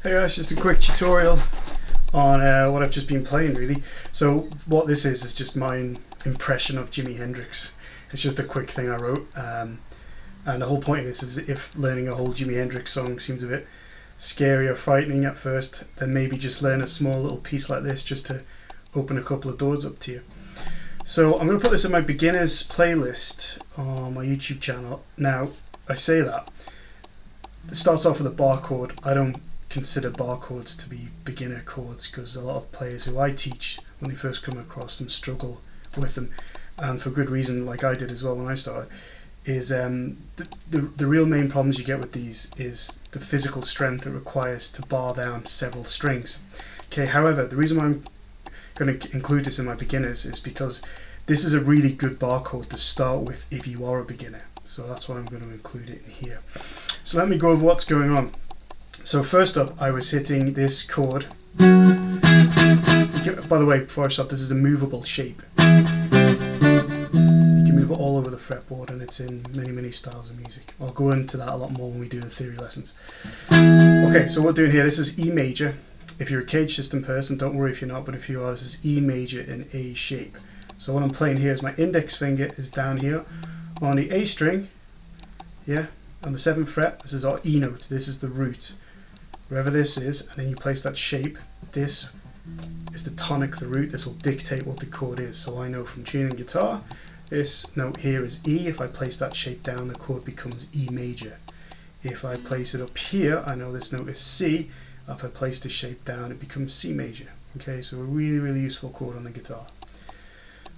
Hey guys, just a quick tutorial on what I've just been playing really. So what this is just my impression of Jimi Hendrix. It's just a quick thing I wrote, and the whole point of this is if learning a whole Jimi Hendrix song seems a bit scary or frightening at first, then maybe just learn a small little piece like this just to open a couple of doors up to you. So I'm going to put this in my beginners playlist on my YouTube channel. Now I say that it starts off with a bar chord. I don't consider bar chords to be beginner chords because a lot of players who I teach, when they first come across them, struggle with them, and for good reason, like I did as well when I started. Is the real main problems you get with these is the physical strength it requires to bar down several strings. Okay, however, the reason why I'm going to include this in my beginners is because this is a really good bar chord to start with if you are a beginner. So that's why I'm going to include it in here. So let me go over what's going on. So first up, I was hitting this chord. By the way, before I start, this is a movable shape. You can move it all over the fretboard, and it's in many styles of music. I'll go into that a lot more when we do the theory lessons. Okay, so what we're doing here, this is E major. If you're a cage system person, don't worry if you're not, but if you are, this is E major in A shape. So what I'm playing here is my index finger is down here on the A string, yeah, on the 7th fret. This is our E note, this is the root. Wherever this is, and then you place that shape, this is the tonic, the root. This will dictate what the chord is. So I know from tuning guitar, this note here is E. If I place that shape down, the chord becomes E major. If I place it up here, I know this note is C. If I place the shape down, it becomes C major. Okay, so a really useful chord on the guitar.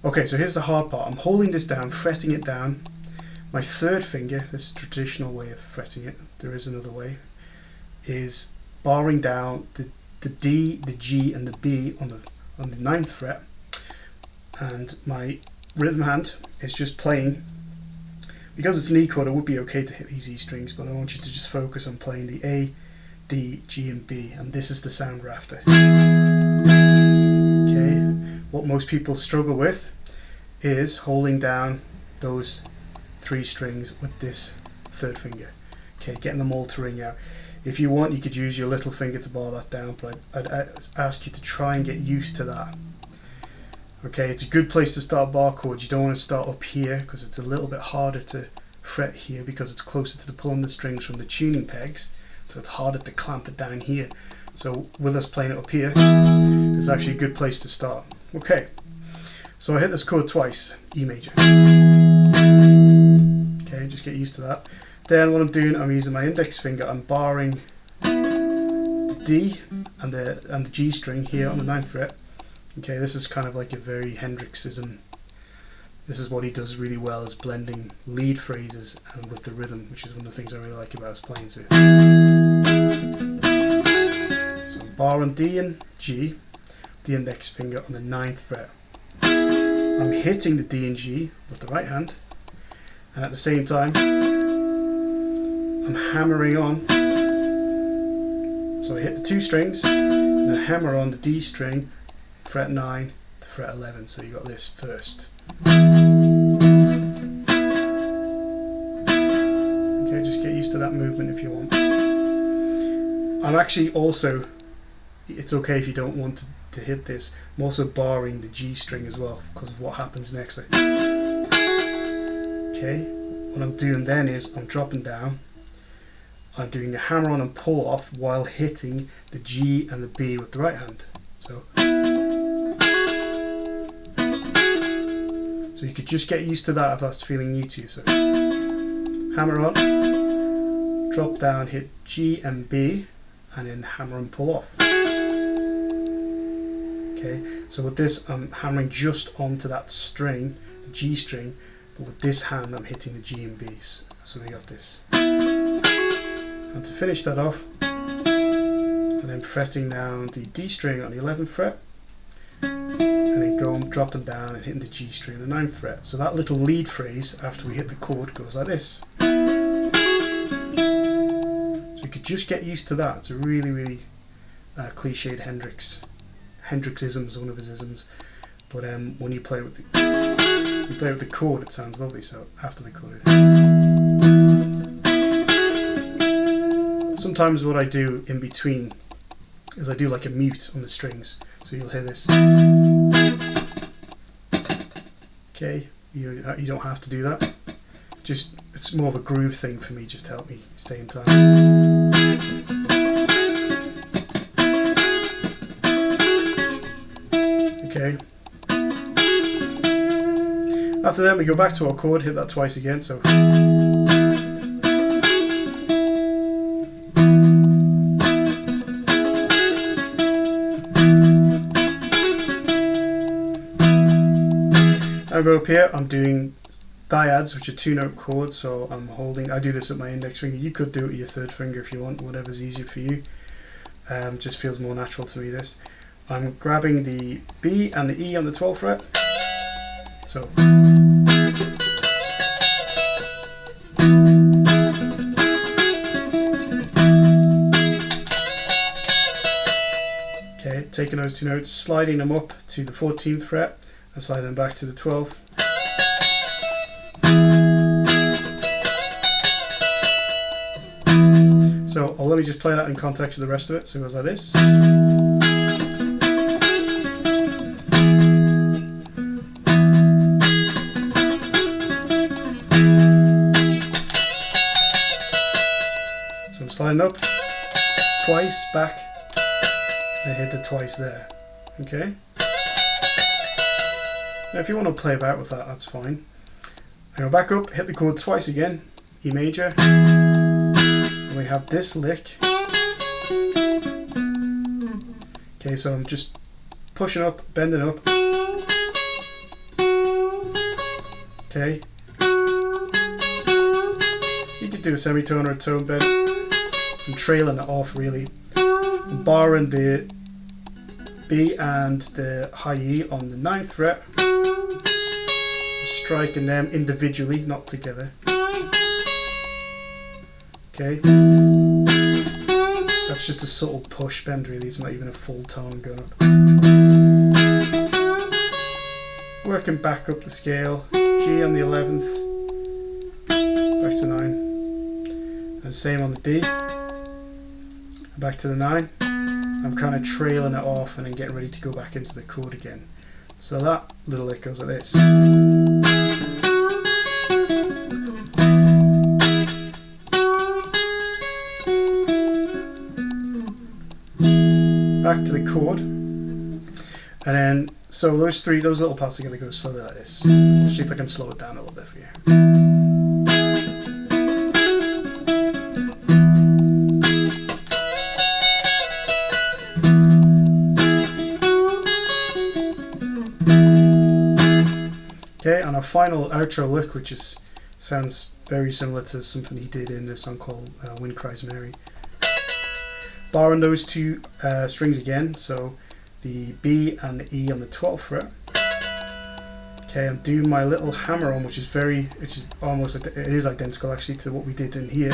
Okay, so here's the hard part. I'm holding this down, fretting it down. My third finger, this is the traditional way of fretting it, there is another way, is barring down the D, the G and the B on the 9th fret, and my rhythm hand is just playing. Because it's an E chord, it would be okay to hit these E strings, but I want you to just focus on playing the A, D, G and B, and this is the sound we're after. Okay, what most people struggle with is holding down those 3 strings with this third finger. Okay, getting them all to ring out. If you want, you could use your little finger to bar that down, but I'd ask you to try and get used to that. Okay, it's a good place to start bar chords. You don't want to start up here because it's a little bit harder to fret here because it's closer to the pull on the strings from the tuning pegs, so it's harder to clamp it down here. So with us playing it up here, it's actually a good place to start. Okay, so I hit this chord twice, E major. Okay, just get used to that. Then what I'm doing, I'm using my index finger, I'm barring the D and the G string here on the 9th fret. Okay, this is kind of like a very Hendrixism. This is what he does really well, is blending lead phrases and with the rhythm, which is one of the things I really like about his playing. So I'm barring D and G, the index finger on the 9th fret. I'm hitting the D and G with the right hand, and at the same time I'm hammering on. So I hit the 2 strings and I hammer on the D string, fret 9 to fret 11. So you got this first. Okay, just get used to that movement if you want. I'm actually also, it's okay if you don't want to hit this, I'm also barring the G string as well because of what happens next. Okay, what I'm doing then is I'm dropping down. I'm doing a hammer on and pull off while hitting the G and the B with the right hand. So you could just get used to that if that's feeling new to you. So hammer on, drop down, hit G and B, and then hammer and pull off. Okay, so with this I'm hammering just onto that string, the G string, but with this hand I'm hitting the G and B's. So we got this. And to finish that off, and then fretting down the D string on the 11th fret, and then dropping down and hitting the G string on the 9th fret. So that little lead phrase after we hit the chord goes like this. So you could just get used to that. It's a really cliched Hendrixism is one of his isms, but when you play with the chord, it sounds lovely. So after the chord. Sometimes what I do in between is I do like a mute on the strings, so you'll hear this. Okay, you don't have to do that. Just, it's more of a groove thing for me, just to help me stay in time. Okay. After that we go back to our chord, hit that twice again, so. I go up here, I'm doing dyads, which are 2-note chords, so I'm holding, I do this with my index finger. You could do it with your third finger if you want, whatever's easier for you. Just feels more natural to me, this. I'm grabbing the B and the E on the 12th fret. So. Okay, taking those 2 notes, sliding them up to the 14th fret and sliding them back to the 12th. So let me just play that in context with the rest of it. So it goes like this. So I'm sliding up twice, back, and I hit the twice there. Okay. Now if you want to play about with that, that's fine. I go back up, hit the chord twice again, E major. We have this lick. Okay, so I'm just pushing up, bending up. Okay. You could do a semitone or a tone bend. So I'm trailing it off really. I'm borrowing the B and the high E on the 9th fret. I'm striking them individually, not together. Okay, that's just a subtle push bend really, it's not even a full tone going up. Working back up the scale, G on the 11th, back to 9, and same on the D, back to the 9. I'm kind of trailing it off and then getting ready to go back into the chord again. So that little lick goes like this. Back to the chord, and then so those little parts are going to go slowly like this. Let's see if I can slow it down a little bit for you. Okay, and our final outro lick, which sounds very similar to something he did in a song called Wind Cries Mary. Borrowing those 2 strings again, so the B and the E on the 12th fret. Okay, I'm doing my little hammer on, which is almost, it is identical actually to what we did in here.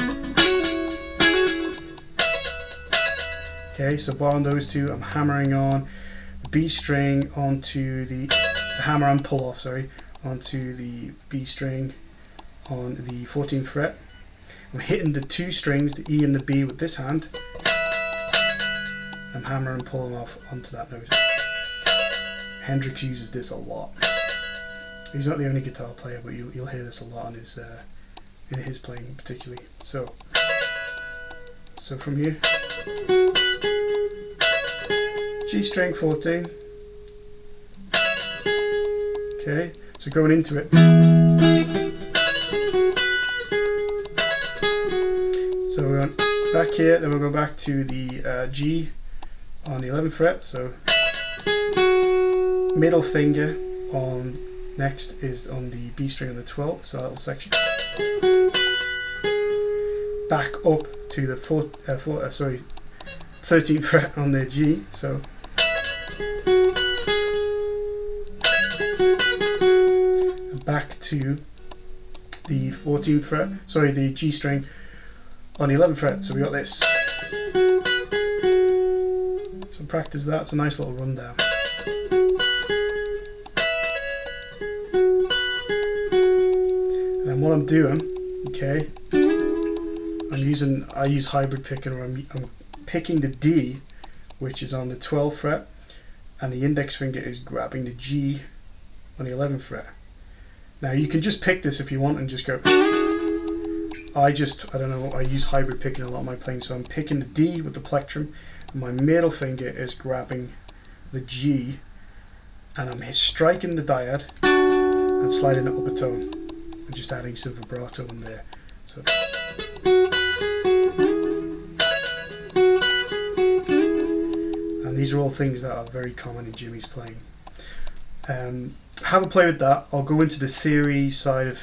Okay, so borrowing those 2, I'm hammering on the B string onto the, it's a hammer and pull off, sorry, onto the B string on the 14th fret. I'm hitting the 2 strings, the E and the B, with this hand. I'm hammering and pulling off onto that note. Hendrix uses this a lot. He's not the only guitar player, but you'll hear this a lot in his playing particularly. So from here, G string 14. Okay, so going into it. So we're on back here, then we'll go back to the G on the 11th fret, so middle finger on, next is on the B string on the 12th, so that little section. Back up to the 13th fret on the G, so back to the 14th fret, sorry, the G string on the 11th fret, so we got this. So practice that, it's a nice little rundown. And what I'm doing, okay, I use hybrid picking, where I'm picking the D which is on the 12th fret, and the index finger is grabbing the G on the 11th fret. Now you can just pick this if you want and just go. I don't know, I use hybrid picking a lot of my playing, so I'm picking the D with the plectrum, and my middle finger is grabbing the G, and I'm striking the dyad and sliding it up a tone, and just adding some vibrato in there. So. And these are all things that are very common in Jimi's playing. Have a play with that. I'll go into the theory side of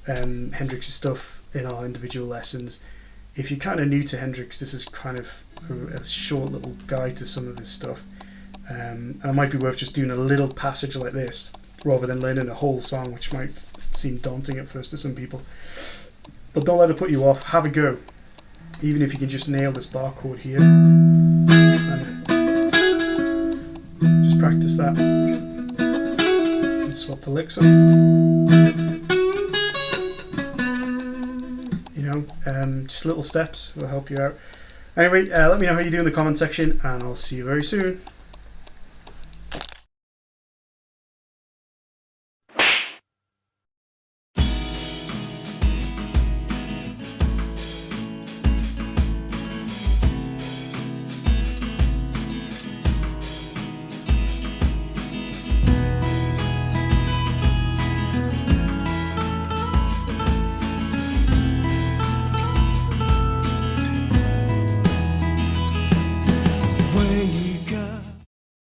Hendrix's stuff in our individual lessons. If you're kind of new to Hendrix, this is kind of a short little guide to some of this stuff, and it might be worth just doing a little passage like this rather than learning a whole song, which might seem daunting at first to some people. But don't let it put you off. Have a go, even if you can just nail this bar chord here, and just practice that and swap the licks up. Just little steps will help you out. Anyway, let me know how you do in the comment section, and I'll see you very soon.